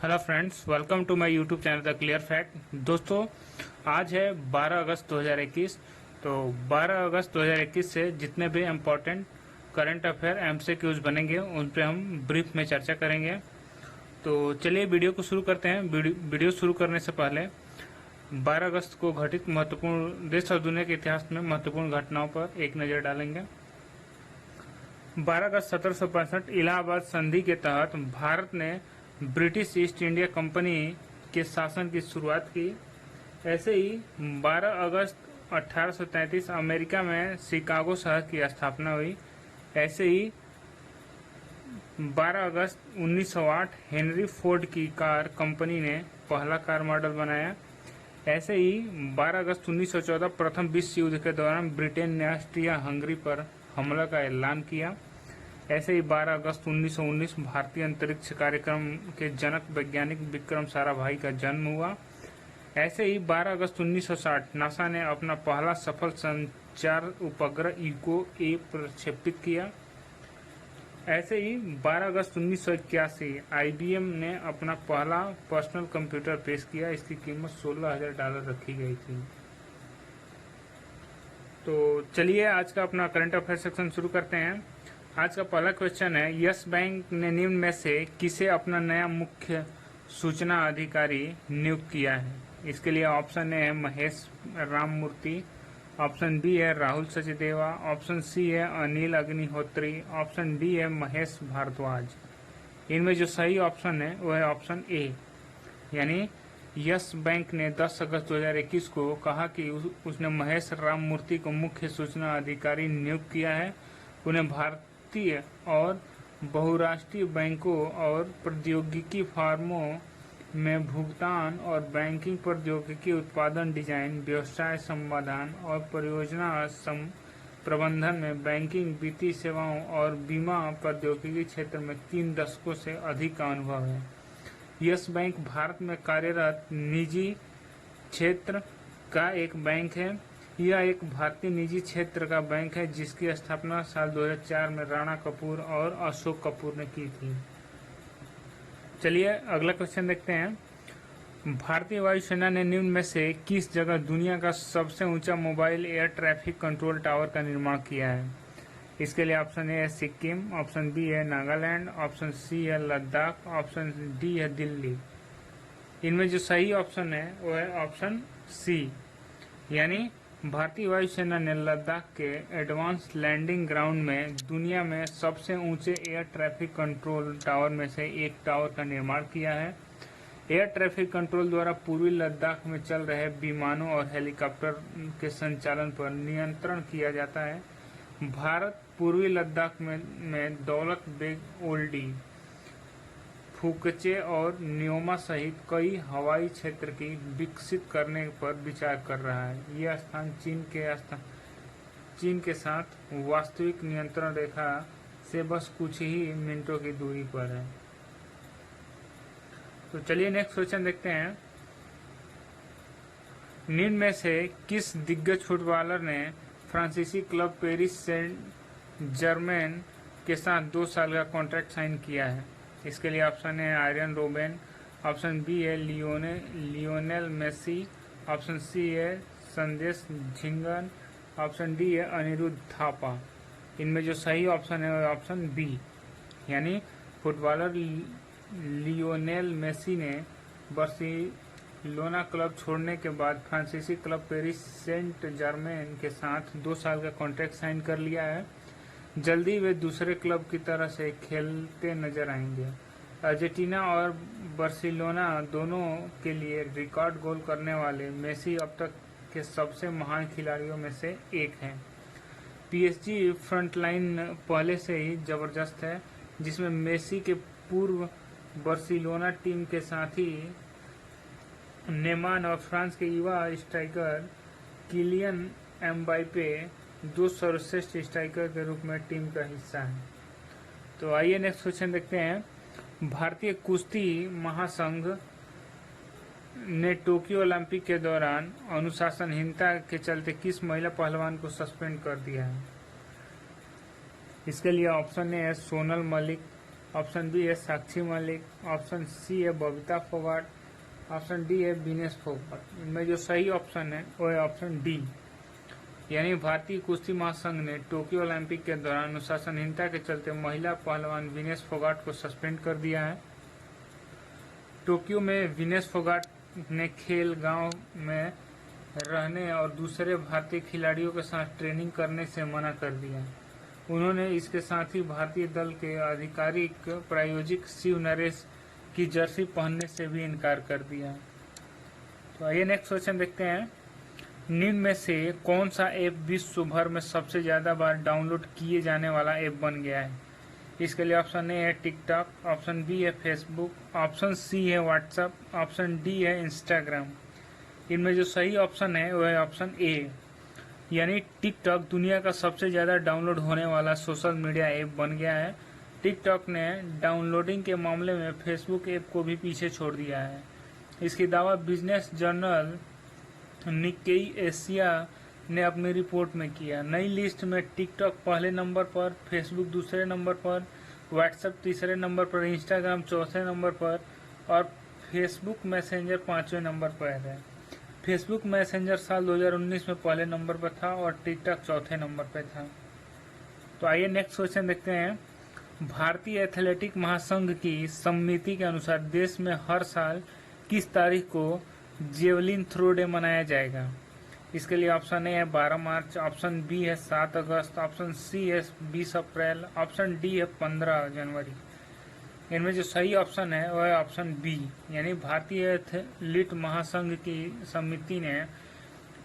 Hello friends, welcome to my YouTube channel the clear fact. दोस्तों, आज है 12 अगस्त 2021। तो 12 अगस्त 2021 से जितने भी इम्पोर्टेंट करंट अफेयर एमसीक्यूज बनेंगे उन पे हम ब्रीफ में चर्चा करेंगे। तो चलिए वीडियो को शुरू करते हैं। वीडियो शुरू करने से पहले 12 अगस्त को घटित महत्वपूर्ण देश और दुनिया के इतिहास में महत्वपूर्ण घटनाओं पर एक नज़र डालेंगे। 12 अगस्त 1765 इलाहाबाद संधि के तहत भारत ने ब्रिटिश ईस्ट इंडिया कंपनी के शासन की शुरुआत की। ऐसे ही 12 अगस्त 1833 अमेरिका में शिकागो शहर की स्थापना हुई। ऐसे ही 12 अगस्त 1908 हेनरी फोर्ड की कार कंपनी ने पहला कार मॉडल बनाया। ऐसे ही 12 अगस्त 1914 प्रथम विश्व युद्ध के दौरान ब्रिटेन ने ऑस्ट्रिया हंगरी पर हमला का ऐलान किया। ऐसे ही 12 अगस्त 1919 भारतीय अंतरिक्ष कार्यक्रम के जनक वैज्ञानिक विक्रम साराभाई का जन्म हुआ। ऐसे ही 12 अगस्त 1960 नासा ने अपना पहला सफल संचार उपग्रह इको-ए प्रक्षेपित किया। ऐसे ही 12 अगस्त 1981 IBM ने अपना पहला पर्सनल कंप्यूटर पेश किया। इसकी कीमत $16,000 रखी गई थी। तो चलिए आज का अपना करंट अफेयर सेक्शन शुरू करते हैं। आज का पहला क्वेश्चन है, यस बैंक ने निम्न में से किसे अपना नया मुख्य सूचना अधिकारी नियुक्त किया है? इसके लिए ऑप्शन ए है महेश राममूर्ति, ऑप्शन बी है राहुल सचदेवा, ऑप्शन सी है अनिल अग्निहोत्री, ऑप्शन डी है महेश भारद्वाज। इनमें जो सही ऑप्शन है वो है ऑप्शन ए, यानी यस बैंक ने 10 अगस्त 2021 को कहा कि उसने महेश राममूर्ति को मुख्य सूचना अधिकारी नियुक्त किया है। उन्हें भारतीय और बहुराष्ट्रीय बैंकों और प्रौद्योगिकी फर्मों में भुगतान और बैंकिंग प्रौद्योगिकी उत्पादन डिजाइन, व्यवसाय समाधान और परियोजना प्रबंधन में बैंकिंग, वित्तीय सेवाओं और बीमा प्रौद्योगिकी क्षेत्र में 3 दशकों से अधिक का अनुभव है। यस बैंक भारत में कार्यरत निजी क्षेत्र का एक बैंक है। यह एक भारतीय निजी क्षेत्र का बैंक है जिसकी स्थापना साल 2004 में राणा कपूर और अशोक कपूर ने की थी। चलिए अगला क्वेश्चन देखते हैं। भारतीय वायुसेना ने निम्न में से किस जगह दुनिया का सबसे ऊंचा mobile air traffic control tower का निर्माण किया है? इसके लिए ऑप्शन ए है सिक्किम, ऑप्शन बी है नागालैंड, ऑप्शन सी है लद्दाख, ऑप्शन डी है दिल्ली। इनमें जो सही ऑप्शन है वो है ऑप्शन सी, यानी भारतीय वायुसेना ने लद्दाख के एडवांस लैंडिंग ग्राउंड में दुनिया में सबसे ऊंचे एयर ट्रैफिक कंट्रोल टावर में से एक टावर का निर्माण किया है। एयर ट्रैफिक कंट्रोल द्वारा पूर्वी लद्दाख में चल रहे विमानों और हेलीकॉप्टर के संचालन पर नियंत्रण किया जाता है। भारत पूर्वी लद्दाख में दौलत बेग ओल्डी, फुकचे और न्योमा सहित कई हवाई क्षेत्र की विकसित करने पर विचार कर रहा है। यह स्थान चीन के साथ वास्तविक नियंत्रण रेखा से बस कुछ ही मिनटों की दूरी पर है। तो चलिए नेक्स्ट क्वेश्चन देखते हैं। निम्न में से किस दिग्गज फुटबॉलर ने फ्रांसीसी क्लब पेरिस सेंट जर्मेन के साथ 2 साल का कॉन्ट्रैक्ट साइन किया है? इसके लिए ऑप्शन है आर्यन रोबेन, ऑप्शन बी है लियोनेल मेसी, ऑप्शन सी है संदेश झिंगन, ऑप्शन डी है अनिरुद्ध थापा। इनमें जो सही ऑप्शन है वो ऑप्शन बी, यानी फुटबॉलर लियोनेल मेसी ने बार्सिलोना क्लब छोड़ने के बाद फ्रांसीसी क्लब पेरिस सेंट जर्मेन के साथ 2 साल का कॉन्ट्रैक्ट साइन कर लिया है। जल्दी वे दूसरे क्लब की तरह से खेलते नजर आएंगे। अर्जेंटीना और बार्सिलोना दोनों के लिए रिकॉर्ड गोल करने वाले मेसी अब तक के सबसे महान खिलाड़ियों में से एक हैं। PSG फ्रंटलाइन पहले से ही जबरदस्त है, जिसमें मेसी के पूर्व बार्सिलोना टीम के साथ ही नेमान और फ्रांस के युवा स्ट्राइकर किलियन एम्बापे 2 सर्वश्रेष्ठ स्ट्राइकर के रूप में टीम का हिस्सा है। तो आइए नेक्स्ट क्वेश्चन देखते हैं। भारतीय कुश्ती महासंघ ने टोक्यो ओलंपिक के दौरान अनुशासनहीनता के चलते किस महिला पहलवान को सस्पेंड कर दिया है? इसके लिए ऑप्शन ए है सोनल मलिक, ऑप्शन बी है साक्षी मलिक, ऑप्शन सी है बबीता फोगाट, ऑप्शन डी है विनेश फोगाट। इनमें जो सही ऑप्शन है वो है ऑप्शन डी, यानी भारतीय कुश्ती महासंघ ने टोक्यो ओलंपिक के दौरान अनुशासनहीनता के चलते महिला पहलवान विनेश फोगाट को सस्पेंड कर दिया है। टोक्यो में विनेश फोगाट ने खेल गांव में रहने और दूसरे भारतीय खिलाड़ियों के साथ ट्रेनिंग करने से मना कर दिया। उन्होंने इसके साथ ही भारतीय दल के आधिकारिक प्रायोजक शिव नरेश की जर्सी पहनने से भी इनकार कर दिया। तो आइए नेक्स्ट क्वेश्चन देखते हैं। निम्न में से कौन सा ऐप विश्व भर में सबसे ज्यादा बार डाउनलोड किए जाने वाला ऐप बन गया है? इसके लिए ऑप्शन ए है टिकटॉक, ऑप्शन बी है फेसबुक, ऑप्शन सी है व्हाट्सएप, ऑप्शन डी है इंस्टाग्राम। इनमें जो सही ऑप्शन है वो है ऑप्शन ए, यानी टिकटॉक दुनिया का सबसे ज्यादा डाउनलोड होने वाला सोशल मीडिया ऐप बन गया है। टिकटॉक ने डाउनलोडिंग के मामले में फेसबुक ऐप को भी पीछे छोड़ दिया है। इसकी दावा बिजनेस जर्नल निक्केई एशिया ने अपनी रिपोर्ट में किया। नई लिस्ट में टिकटॉक पहले नंबर पर, फेसबुक दूसरे नंबर पर, व्हाट्सएप तीसरे नंबर पर, इंस्टाग्राम चौथे नंबर पर और फेसबुक मैसेंजर 5वें नंबर पर है। फेसबुक मैसेंजर साल 2019 में पहले नंबर पर था और टिकटॉक चौथे नंबर पर था। तो आइए नेक्स्ट क्वेश्चन देखते हैं। भारतीय एथलेटिक महासंघ की समिति के अनुसार देश में हर साल किस तारीख को जेवलिन थ्रो डे मनाया जाएगा? इसके लिए ऑप्शन ए है 12 मार्च, ऑप्शन बी है 7 अगस्त, ऑप्शन सी है 20 अप्रैल, ऑप्शन डी है 15 जनवरी। इनमें जो सही ऑप्शन है वह है ऑप्शन बी, यानी भारतीय एथलीट महासंघ की समिति ने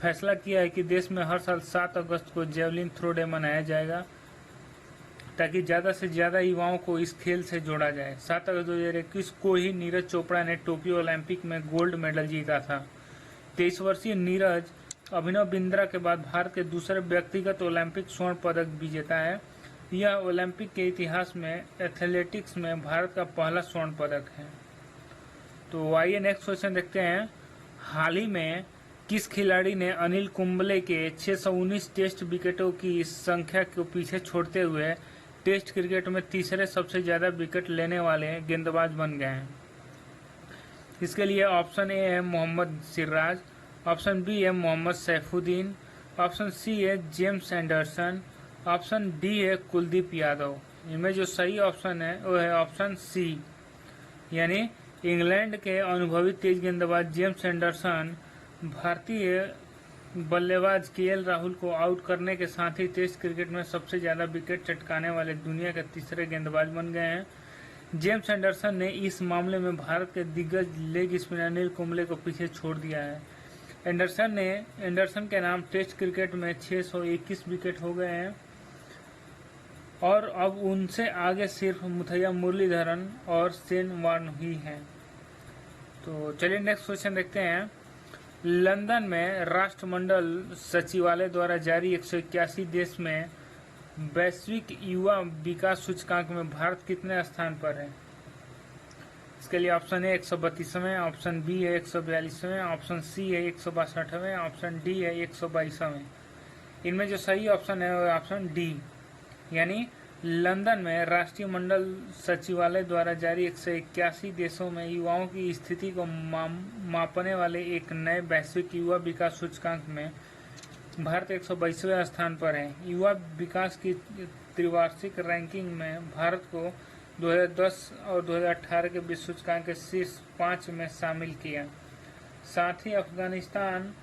फैसला किया है कि देश में हर साल 7 अगस्त को जेवलिन थ्रो डे मनाया जाएगा ताकि ज्यादा से ज्यादा युवाओं को इस खेल से जोड़ा जाए। 7 अगस्त 2021 को ही नीरज चोपड़ा ने टोक्यो ओलंपिक में गोल्ड मेडल जीता था। 23 वर्षीय नीरज अभिनव बिंद्रा के बाद भारत के दूसरे व्यक्तिगत ओलंपिक स्वर्ण पदक विजेता है। यह ओलंपिक के इतिहास में एथलेटिक्स में भारत का पहला स्वर्ण पदक है। तो आइए नेक्स्ट क्वेश्चन देखते हैं। हाल ही में किस खिलाड़ी ने अनिल कुंबले के 619 टेस्ट विकेटों की संख्या को पीछे छोड़ते हुए टेस्ट क्रिकेट में तीसरे सबसे ज्यादा विकेट लेने वाले गेंदबाज बन गए हैं? इसके लिए ऑप्शन ए है मोहम्मद सिराज, ऑप्शन बी है मोहम्मद सैफुद्दीन, ऑप्शन सी है जेम्स एंडरसन, ऑप्शन डी है कुलदीप यादव। इनमें जो सही ऑप्शन है वो है ऑप्शन सी, यानी इंग्लैंड के अनुभवी तेज गेंदबाज जेम्स एंडरसन भारतीय बल्लेबाज केएल राहुल को आउट करने के साथ ही टेस्ट क्रिकेट में सबसे ज्यादा विकेट चटकाने वाले दुनिया के तीसरे गेंदबाज बन गए हैं। जेम्स एंडरसन ने इस मामले में भारत के दिग्गज लेग स्पिनर अनिल कुंबले को पीछे छोड़ दिया है। एंडरसन के नाम टेस्ट क्रिकेट में 621 विकेट हो गए हैं और अब उनसे आगे सिर्फ मुथैया मुरलीधरन और शेन वार्न ही हैं। तो चलिए नेक्स्ट क्वेश्चन देखते हैं। लंदन में राष्ट्रमंडल सचिवालय द्वारा जारी 181 देश में वैश्विक युवा विकास सूचकांक में भारत कितने स्थान पर है? इसके लिए ऑप्शन है 132वें, ऑप्शन बी है 142वें, ऑप्शन सी है 162वें, ऑप्शन डी है 122वें। इनमें जो सही ऑप्शन है वो ऑप्शन डी, यानी लंदन में राष्ट्रीय मंडल सचिवालय द्वारा जारी 181 देशों में युवाओं की स्थिति को मापने वाले एक नए वैश्विक युवा विकास सूचकांक में भारत 122वें स्थान पर है। युवा विकास की त्रिवार्षिक रैंकिंग में भारत को 2010 और 2018 के विश्व सूचकांक के शीर्ष 5 में शामिल किया। साथ ही अफगानिस्तान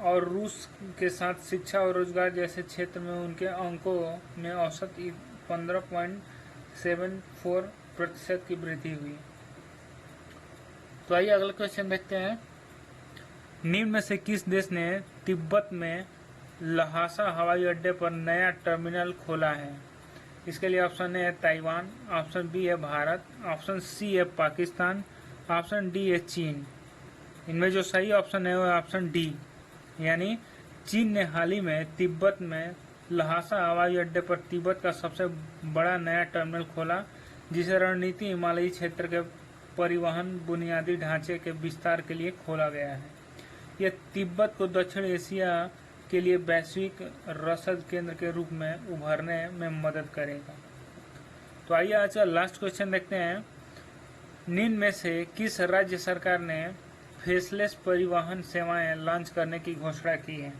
और रूस के साथ शिक्षा और रोजगार जैसे क्षेत्र में उनके अंकों में औसत 15.74% की वृद्धि हुई। तो आइए अगला क्वेश्चन देखते हैं। निम्न में से किस देश ने तिब्बत में लहासा हवाई अड्डे पर नया टर्मिनल खोला है? इसके लिए ऑप्शन ए है ताइवान, ऑप्शन बी है भारत, ऑप्शन सी है पाकिस्तान, ऑप्शन डी है चीन। इनमें जो सही ऑप्शन है वो ऑप्शन डी, यानी चीन ने हाल ही में तिब्बत में लहासा हवाई अड्डे पर तिब्बत का सबसे बड़ा नया टर्मिनल खोला, जिसे रणनीति हिमालयी क्षेत्र के परिवहन बुनियादी ढांचे के विस्तार के लिए खोला गया है। यह तिब्बत को दक्षिण एशिया के लिए वैश्विक रसद केंद्र के रूप में उभरने में मदद करेगा। तो आइए आज का लास्ट क्वेश्चन देखते हैं। निम्न में से किस राज्य सरकार ने फेसलेस परिवहन सेवाएं लॉन्च करने की घोषणा की है?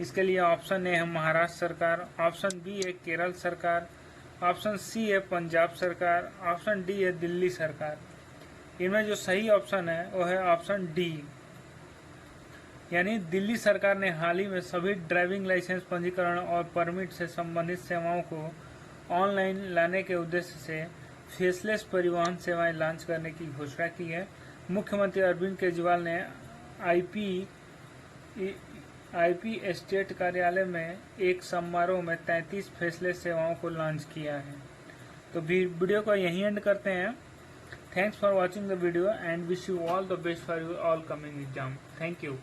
इसके लिए ऑप्शन ए है महाराष्ट्र सरकार, ऑप्शन बी है केरल सरकार, ऑप्शन सी है पंजाब सरकार, ऑप्शन डी है दिल्ली सरकार। इनमें जो सही ऑप्शन है वो है ऑप्शन डी, यानी दिल्ली सरकार ने हाल ही में सभी ड्राइविंग लाइसेंस पंजीकरण और परमिट से संबंधित सेवाओं को ऑनलाइन लाने के उद्देश्य से फेसलेस परिवहन सेवाएं लॉन्च करने की घोषणा की है। मुख्यमंत्री अरविंद केजरीवाल ने आईपी स्टेट कार्यालय में एक समारोह में 33 फेसलेस सेवाओं को लॉन्च किया है। तो वीडियो को यहीं एंड करते हैं। Thanks for watching the video and wish you all the best for your all coming exam. Thank you.